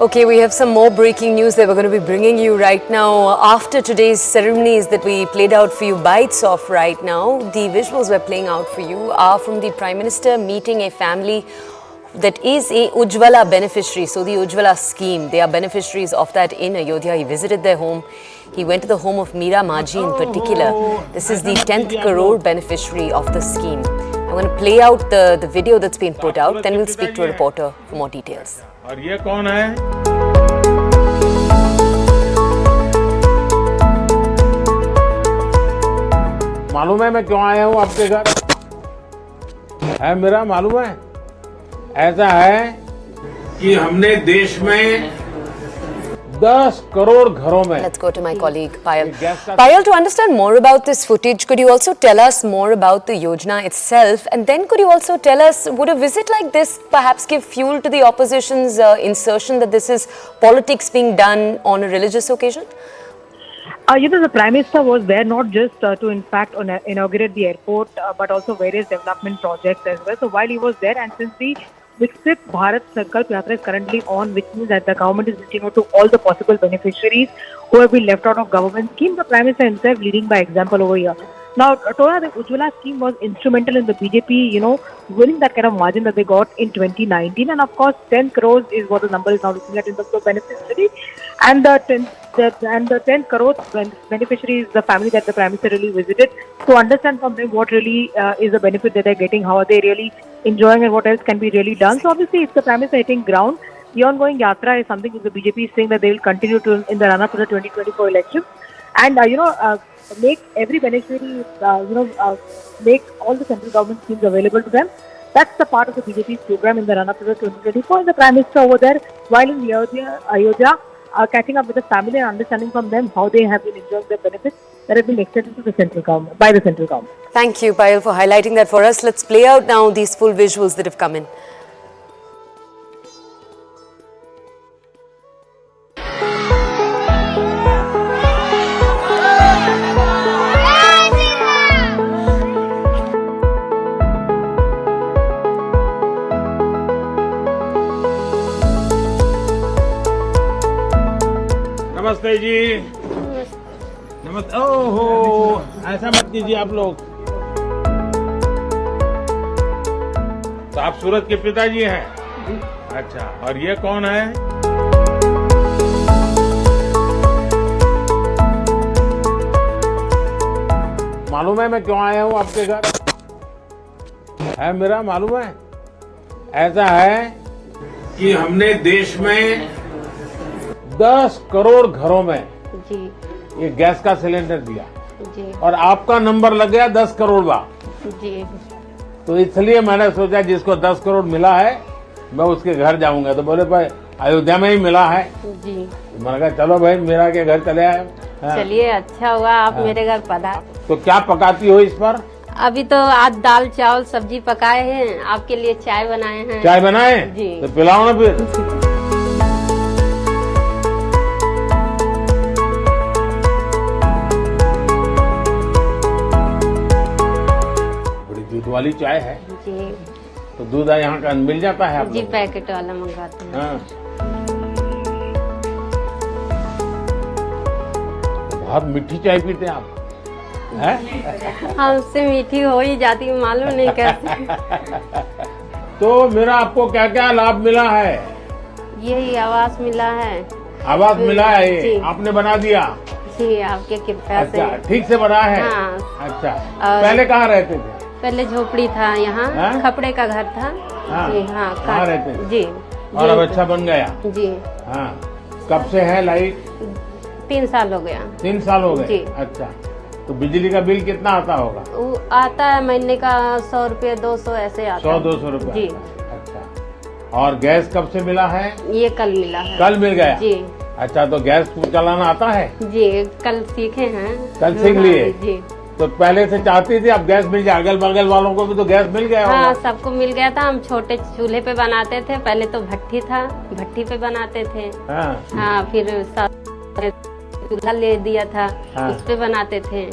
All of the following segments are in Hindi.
Okay, we have some more breaking news that we're going to be bringing you right now. After today's ceremonies that we played out for you, bites off right now, the visuals we're playing out for you are from the Prime Minister meeting a family that is a Ujjwala beneficiary. So the Ujjwala scheme, they are beneficiaries of that in Ayodhya. He visited their home. He went to the home of Meera Majhi in particular. This is the 10th crore beneficiary of the scheme. I'm going to play out the video that's been put out, then we'll speak to a reporter for more details. और ये कौन है? मालूम है मैं क्यों आया हूँ आपके घर? है मेरा मालूम है? ऐसा है कि हमने देश में 10 करोड़ घरों में. Let's go to my colleague Payal. Payal, to understand more about this footage, could you also tell us more about the Yojana itself? And then could you also tell us, would a visit like this perhaps give fuel to the opposition's insertion that this is politics being done on a religious occasion? The Prime Minister was there not just to in fact inaugurate the airport, but also various development projects as well. So while he was there, and since the Viksit Bharat Sankalp Yatra is currently on, which means that the government is reaching out to all the possible beneficiaries who have been left out of government scheme, the Prime Minister himself leading by example over here. Now, Tora, the Ujjwala scheme was instrumental in the BJP, winning that kind of margin that they got in 2019. And of course, 10 crores is what the number is now looking at in terms of beneficiary. And the 10 crores beneficiary is the family that the Prime Minister really visited to understand from them what really is the benefit that they're getting, how are they really enjoying, and what else can be really done. So obviously, it's the Prime Minister hitting ground. The ongoing yatra is something that the BJP is saying that they will continue to in the run-up to the 2024 elections. And, make every beneficiary, make all the central government schemes available to them. That's the part of the BJP's program in the run-up to the 2024. And the Prime Minister over there, while in Ayodhya, catching up with the family and understanding from them how they have been enjoying the benefits that have been extended to the central government, by the central government. Thank you, Payal, for highlighting that for us. Let's play out now these full visuals that have come in. नमस्ते जी. नमस्ते. ओहो, ऐसा मत कीजिए आप लोग. तो आप सूरज के पिताजी हैं? अच्छा. और ये कौन है? मालूम है मैं क्यों आया हूँ आपके घर? है मेरा मालूम है? ऐसा है कि हमने देश में 10 करोड़ घरों में जी ये गैस का सिलेंडर दिया जी और आपका नंबर लग गया 10 करोड़ बा. जी. तो इसलिए मैंने सोचा जिसको 10 करोड़ मिला है मैं उसके घर जाऊंगा. तो बोले भाई अयोध्या में ही मिला है. जी. मैंने कहा चलो भाई मेरा के घर चले आए. चलिए, अच्छा हुआ आप मेरे घर पधार. तो क्या पकाती हो इस पर? अभी तो आज दाल चावल सब्जी पकाए हैं, आपके लिए चाय बनाए हैं. चाय बनाए? जी. तो पिलाओ ना फिर. दूध वाली चाय है जी. तो दूध यहाँ का मिल जाता है आप जी, पैकेट वाला मंगाते हैं. हाँ. बहुत मीठी चाय पीते हैं आप हैं? हमसे मीठी हो ही जाती, मालूम नहीं कैसे. तो मेरा आपको क्या क्या लाभ मिला है? यही आवास मिला है. आवास मिला है? जी. आपने बना दिया? जी, आपके कृपया से. अच्छा, ठीक से बना है? हाँ. अच्छा. पहले कहाँ रहते थे? पहले झोपड़ी था यहाँ. हाँ? खपड़े का घर था. हाँ. जी. हाँ, कहाँ रहते थे? जी. और अब अच्छा बन गया? जी. हाँ. कब से है लाइट? 3 साल हो गया. 3 साल हो गए? जी. अच्छा. तो बिजली का बिल कितना आता होगा? वो आता है महीने का 100 रुपये 200 ऐसे आता है. 100-200 रुपए? जी. अच्छा. और गैस कब से मिला है? ये कल मिला है. कल मिल गया? जी. अच्छा. तो गैस चलाना आता है? जी, कल सीखे हैं. कल सीख लिए? जी. तो पहले से चाहती थी अब गैस मिल जाए? अगल बगल वालों को भी तो गैस मिल गया हाँ, होगा? सबको मिल गया था. हम छोटे चूल्हे पे बनाते थे. पहले तो भट्टी था, भट्टी पे बनाते थे. हाँ. हाँ, फिर चूल्हा ले दिया था. हाँ. उस पे बनाते थे.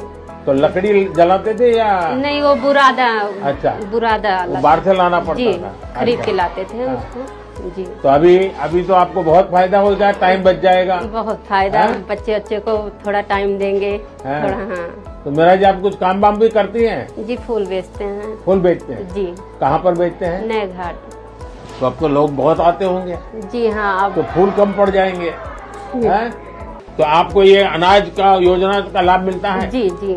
तो लकड़ी जलाते थे या नहीं, वो बुरादा। अच्छा। बुरादा वो अलग। बाहर से लाना पड़ता जी, था? खरीद के अच्छा। लाते थे हाँ। उसको। जी, तो अभी तो आपको बहुत फायदा हो जाए, टाइम बच जाएगा। बहुत फायदा। हाँ? बच्चे को थोड़ा टाइम देंगे। हाँ। थोड़ा। हाँ तो मेरा जी आप कुछ काम वाम भी करती हैं? जी, फूल बेचते हैं। फूल बेचते हैं? जी, कहाँ पर बेचते हैं? नए घाट। तो अब तो लोग बहुत आते होंगे, जी हाँ। अब तो फूल कम पड़ जाएंगे हैं? तो आपको ये अनाज का योजना का लाभ मिलता है? जी जी,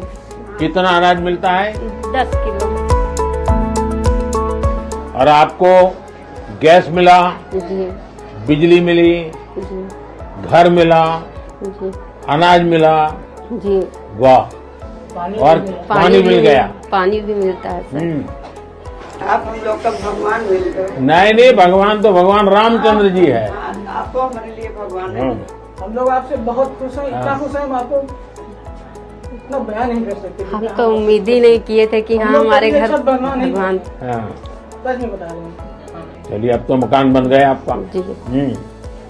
कितना अनाज मिलता है? 10 किलो। और आपको गैस मिला, जी बिजली मिली, जी घर मिला, जी अनाज मिला, जी। वाह। और पानी मिल गया। पानी भी मिलता है सर। आप हम लोग का भगवान मिल गए। नहीं, भगवान तो भगवान रामचंद्र जी है। आपको हमारे लिए भगवान है। हम लोग आपसे बहुत खुश हैं, इतना खुश हैं हम आपको इतना बयान नहीं कर सकते। हम तो उम्मीद ही नहीं किए थे कि हाँ हमारे घर भगवान। हाँ, सच में बता रहे हैं। चलिए अब तो मकान बन गया आपका। जी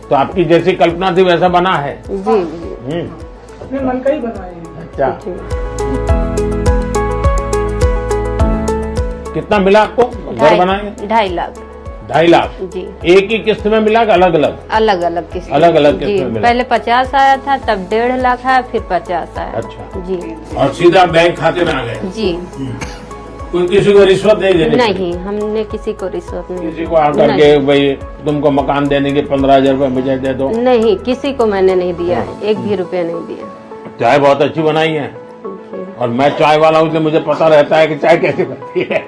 तो आपकी जैसी कल्पना थी वैसा बना है। जी जी अपने मन का ही बनाए हैं। अच्छा, जी। कितना मिला आपको घर बनाए? 2.5 लाख। 2.5 लाख। जी, एक ही किस्त में मिला कि अलग अलग? अलग अलग किस्त। अलग-अलग किस्त जी, में मिला। पहले 50 आया था, तब 1.5 लाख आया, फिर 50 आया। अच्छा। जी और सीधा बैंक खाते में आ गए? जी। कोई किसी को रिश्वत नहीं देनी? नहीं, हमने किसी को रिश्वत नहीं किसी को आकर के भाई तुमको मकान देने के 15,000 रुपए मुझे दे दो? नहीं, किसी को मैंने नहीं दिया, 1 भी रुपया नहीं दिया। चाय बहुत अच्छी बनाई है, जी। और मैं चाय वाला हूँ, इसलिए मुझे पता रहता है कि चाय कैसे बनती है।